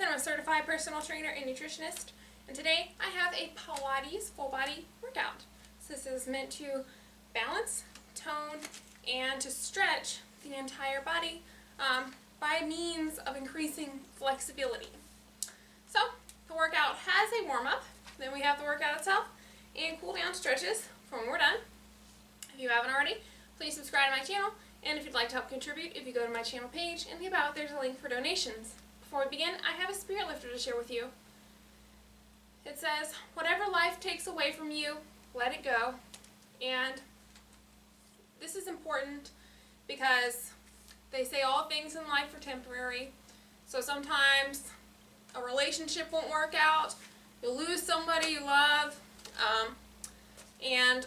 I'm a certified personal trainer and nutritionist, and today I have a Pilates full body workout. So this is meant to balance, tone, and to stretch the entire body by means of increasing flexibility. So the workout has a warm-up, then we have the workout itself, and cool down stretches for when we're done. If you haven't already, please subscribe to my channel, and if you'd like to help contribute, if you go to my channel page in the About, there's a link for donations. Before we begin, I have a spirit lifter to share with you. It says, whatever life takes away from you, let it go. And this is important because they say all things in life are temporary. So sometimes a relationship won't work out, you'll lose somebody you love, and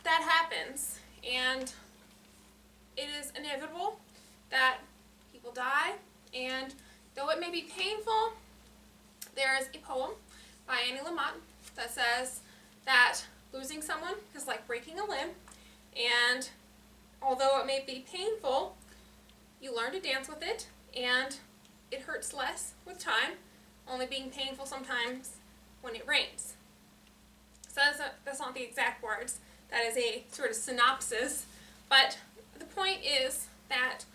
that happens. And it is inevitable that people die, and though it may be painful, there is a poem by Annie Lamott that says that losing someone is like breaking a limb, and although it may be painful, you learn to dance with it, and it hurts less with time, only being painful sometimes when it rains. So that's not the exact words. That is a sort of synopsis, but the point is that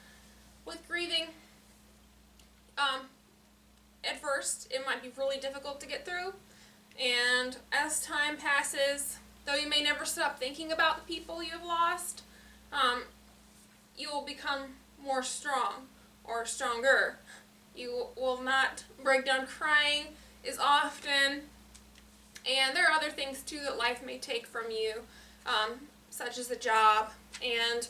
with grieving, at first it might be really difficult to get through, and as time passes, though you may never stop thinking about the people you have lost, you will become more strong or stronger. You will not break down crying as often, and there are other things too that life may take from you, such as a job, and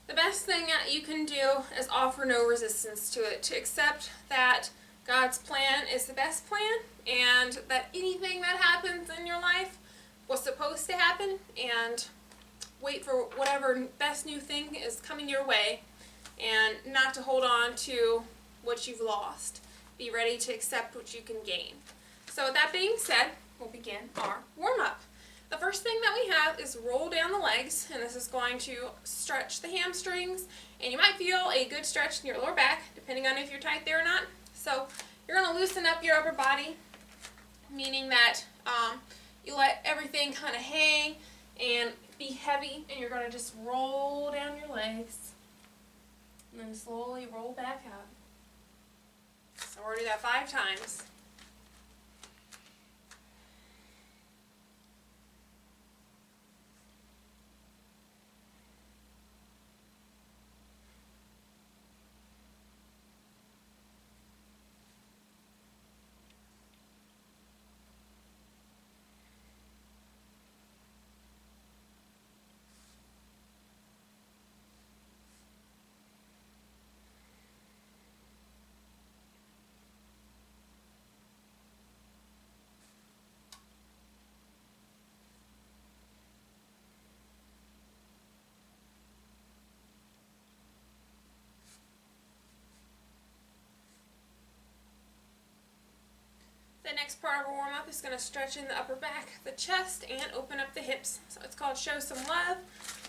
the best thing that you can do is offer no resistance to it, to accept that God's plan is the best plan, and that anything that happens in your life was supposed to happen, and wait for whatever best new thing is coming your way, and not to hold on to what you've lost. Be ready to accept what you can gain. So with that being said, we'll begin our warm-up. The first thing that we have is roll down the legs, and this is going to stretch the hamstrings, and you might feel a good stretch in your lower back, depending on if you're tight there or not. So you're going to loosen up your upper body, meaning that you let everything kind of hang and be heavy, and you're going to just roll down your legs, and then slowly roll back up. So we're going to do that 5 times. The next part of our warm-up is going to stretch in the upper back, the chest, and open up the hips. So it's called Show Some Love.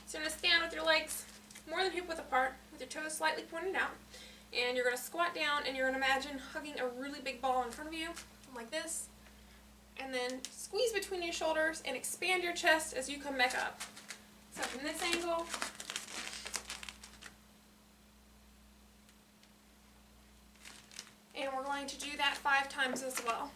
So you're going to stand with your legs more than hip width apart, with your toes slightly pointed out. And you're going to squat down, and you're going to imagine hugging a really big ball in front of you, like this. And then squeeze between your shoulders and expand your chest as you come back up. So from this angle, and we're going to do that 5 times as well.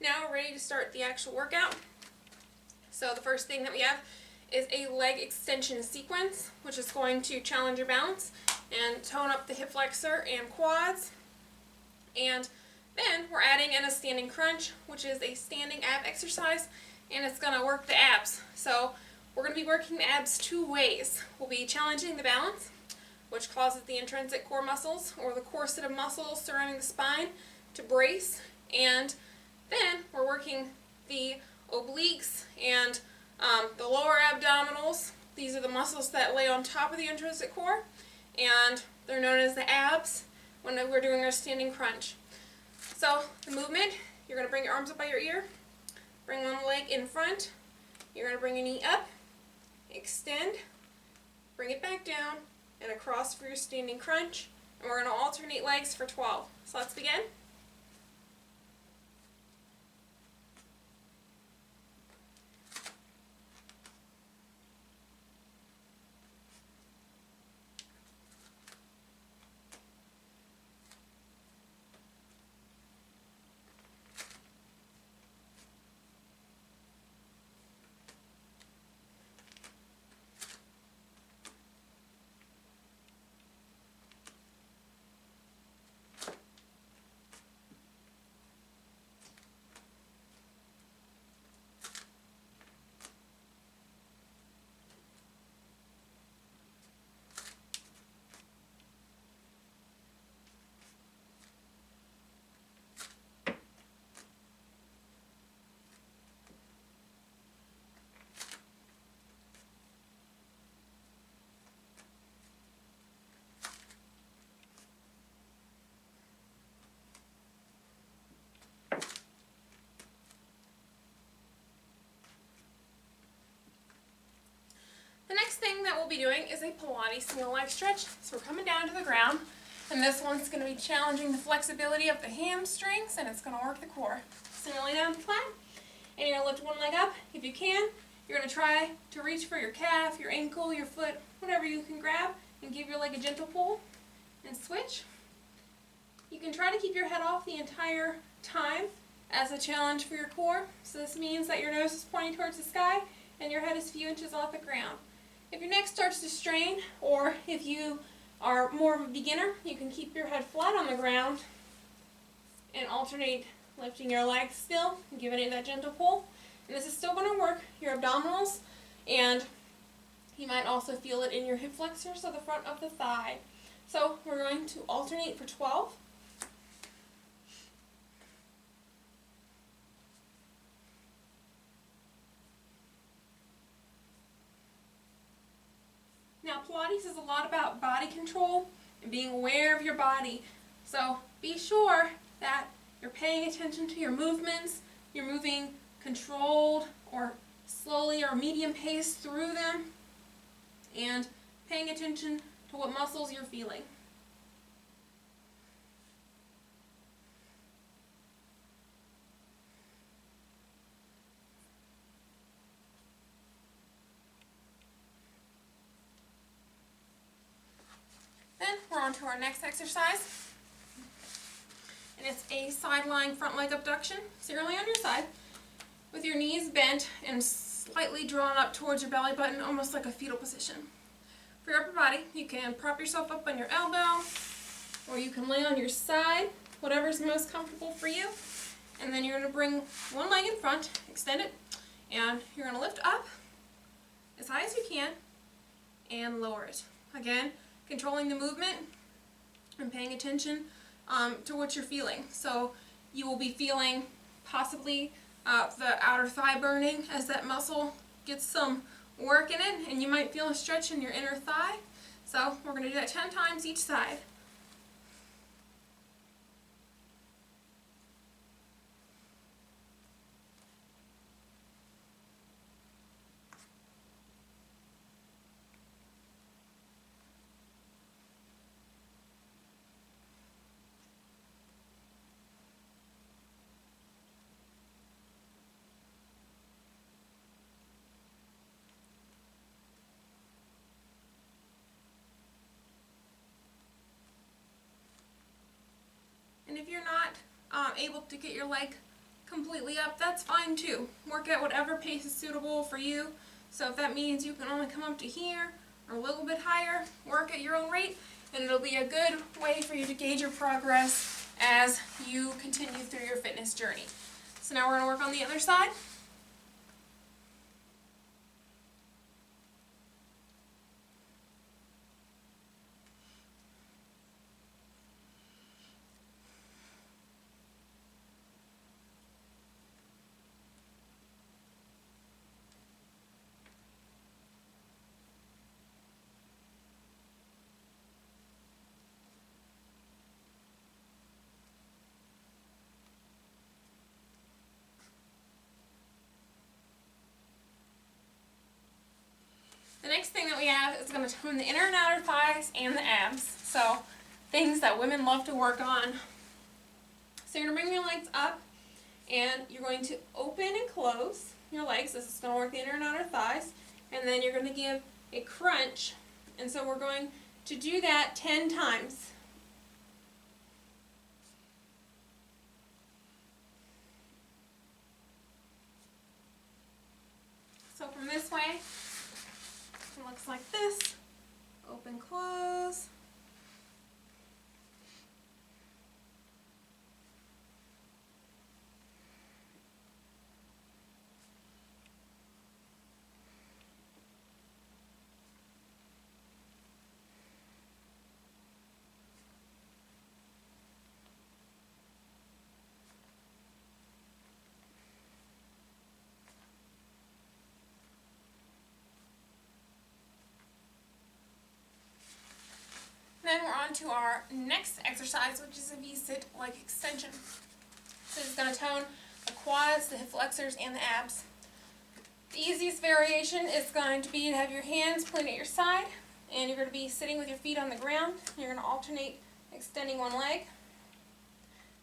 Now we're ready to start the actual workout. So the first thing that we have is a leg extension sequence, which is going to challenge your balance and tone up the hip flexor and quads. And then we're adding in a standing crunch, which is a standing ab exercise, and it's going to work the abs. So we're going to be working the abs 2 ways. We'll be challenging the balance, which causes the intrinsic core muscles, or the core set of muscles surrounding the spine, to brace, and then we're working the obliques and The lower abdominals, these are the muscles that lay on top of the intrinsic core, and they're known as the abs when we're doing our standing crunch. So the movement, you're going to bring your arms up by your ear, bring one leg in front, you're going to bring your knee up, extend, bring it back down, and across for your standing crunch, and we're going to alternate legs for 12. So let's begin. The next thing that we'll be doing is a Pilates single leg stretch. So we're coming down to the ground, and this one's going to be challenging the flexibility of the hamstrings, and it's going to work the core. So you're going to lay down flat, and you're going to lift one leg up. If you can, you're going to try to reach for your calf, your ankle, your foot, whatever you can grab, and give your leg a gentle pull, and switch. You can try to keep your head off the entire time as a challenge for your core. So this means that your nose is pointing towards the sky, and your head is a few inches off the ground. If your neck starts to strain, or if you are more of a beginner, you can keep your head flat on the ground and alternate lifting your legs still and giving it that gentle pull. And this is still going to work your abdominals, and you might also feel it in your hip flexors, so the front of the thigh. So we're going to alternate for 12. Now, Pilates is a lot about body control and being aware of your body. So be sure that you're paying attention to your movements, you're moving controlled or slowly or medium pace through them, and paying attention to what muscles you're feeling. Then we're on to our next exercise, and it's a sideline front leg abduction. So you're laying on your side with your knees bent and slightly drawn up towards your belly button, almost like a fetal position. For your upper body, you can prop yourself up on your elbow, or you can lay on your side, whatever's most comfortable for you. And then you're going to bring one leg in front, extend it, and you're going to lift up as high as you can and lower it. Again, controlling the movement and paying attention to what you're feeling. So you will be feeling possibly the outer thigh burning as that muscle gets some work in it, and you might feel a stretch in your inner thigh. So we're going to do that 10 times each side. And if you're not able to get your leg completely up, that's fine too. Work at whatever pace is suitable for you. So if that means you can only come up to here or a little bit higher, work at your own rate, and it'll be a good way for you to gauge your progress as you continue through your fitness journey. So now we're going to work on the other side. going to tone the inner and outer thighs and the abs. So things that women love to work on. So you're going to bring your legs up and you're going to open and close your legs. This is going to work the inner and outer thighs. And then you're going to give a crunch. And so we're going to do that 10 times. So from this way, it looks like this. Open, close. Then we're on to our next exercise, which is a V-sit leg extension. So it's going to tone the quads, the hip flexors, and the abs. The easiest variation is going to be to have your hands pointed at your side, and you're going to be sitting with your feet on the ground. You're going to alternate extending one leg.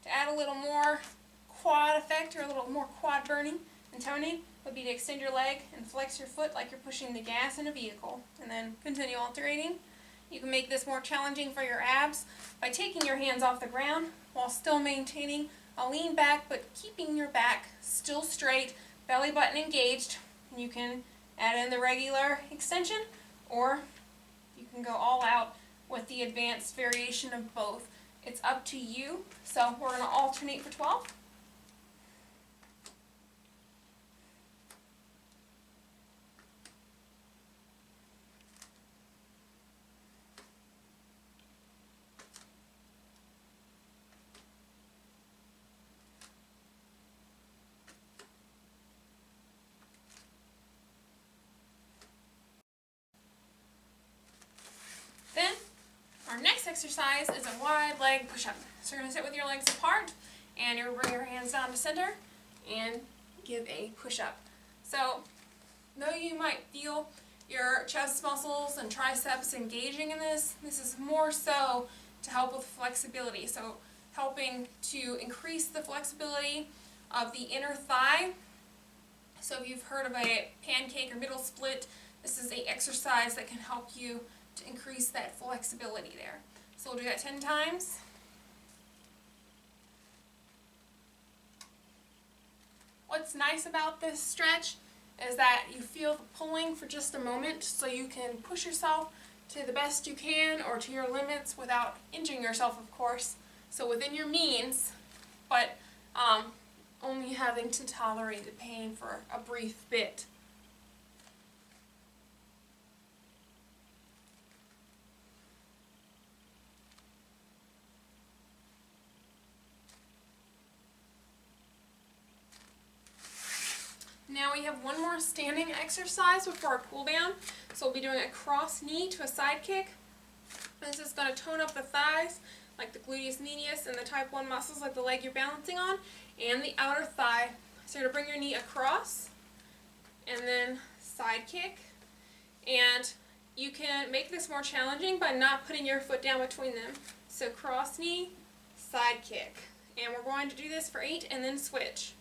To add a little more quad effect or a little more quad burning and toning would be to extend your leg and flex your foot like you're pushing the gas in a vehicle, and then continue alternating. You can make this more challenging for your abs by taking your hands off the ground while still maintaining a lean back but keeping your back still straight, belly button engaged. You can add in the regular extension, or you can go all out with the advanced variation of both. It's up to you. So we're going to alternate for 12. Then, our next exercise is a wide leg push-up. So you're going to sit with your legs apart, and you're going to bring your hands down to center and give a push-up. So, though you might feel your chest muscles and triceps engaging in this, this is more so to help with flexibility. So, helping to increase the flexibility of the inner thigh. So if you've heard of a pancake or middle split, this is an exercise that can help you to increase that flexibility there. So we'll do that 10 times. What's nice about this stretch is that you feel the pulling for just a moment, so you can push yourself to the best you can or to your limits without injuring yourself, of course. So within your means, but only having to tolerate the pain for a brief bit. Now we have one more standing exercise before our cool down. So we'll be doing a cross knee to a side kick. This is going to tone up the thighs, like the gluteus medius and the type 1 muscles, like the leg you're balancing on, and the outer thigh. So you're going to bring your knee across, and then side kick. And you can make this more challenging by not putting your foot down between them. So cross knee, side kick. And we're going to do this for 8 and then switch.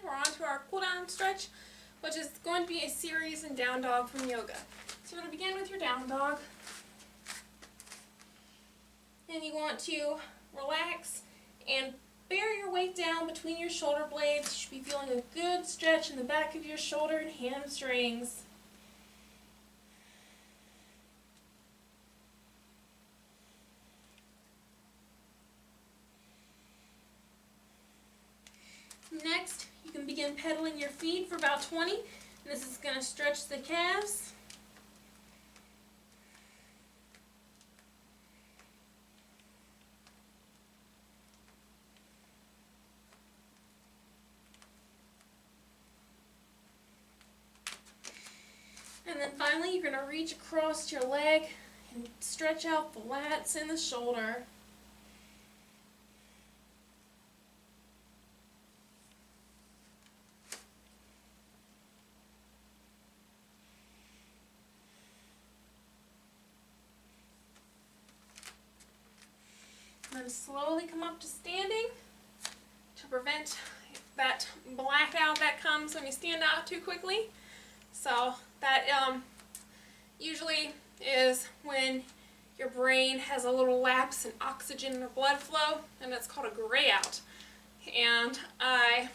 We're on to our cool down stretch, which is going to be a series in down dog from yoga. So we're going to begin with your down dog. And you want to relax and bear your weight down between your shoulder blades. You should be feeling a good stretch in the back of your shoulder and hamstrings. Next, you can begin pedaling your feet for about 20. And this is going to stretch the calves. And then finally, you're going to reach across your leg and stretch out the lats and the shoulder. And then slowly come up to standing to prevent that blackout that comes when you stand out too quickly. So that usually is when your brain has a little lapse in oxygen or blood flow, and it's called a gray out. And I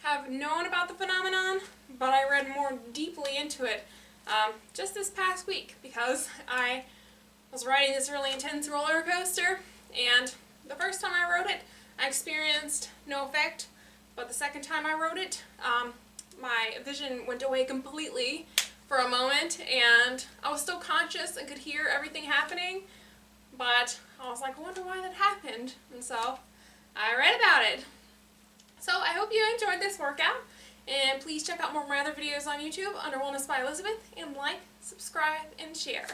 have known about the phenomenon, but I read more deeply into it just this past week because I was riding this really intense roller coaster, and the first time I rode it, I experienced no effect, but the second time I rode it, my vision went away completely for a moment, and I was still conscious and could hear everything happening, but I was like, I wonder why that happened, and so I read about it. So I hope you enjoyed this workout, and please check out more of my other videos on YouTube under Wellness by Elizabeth, and like, subscribe, and share.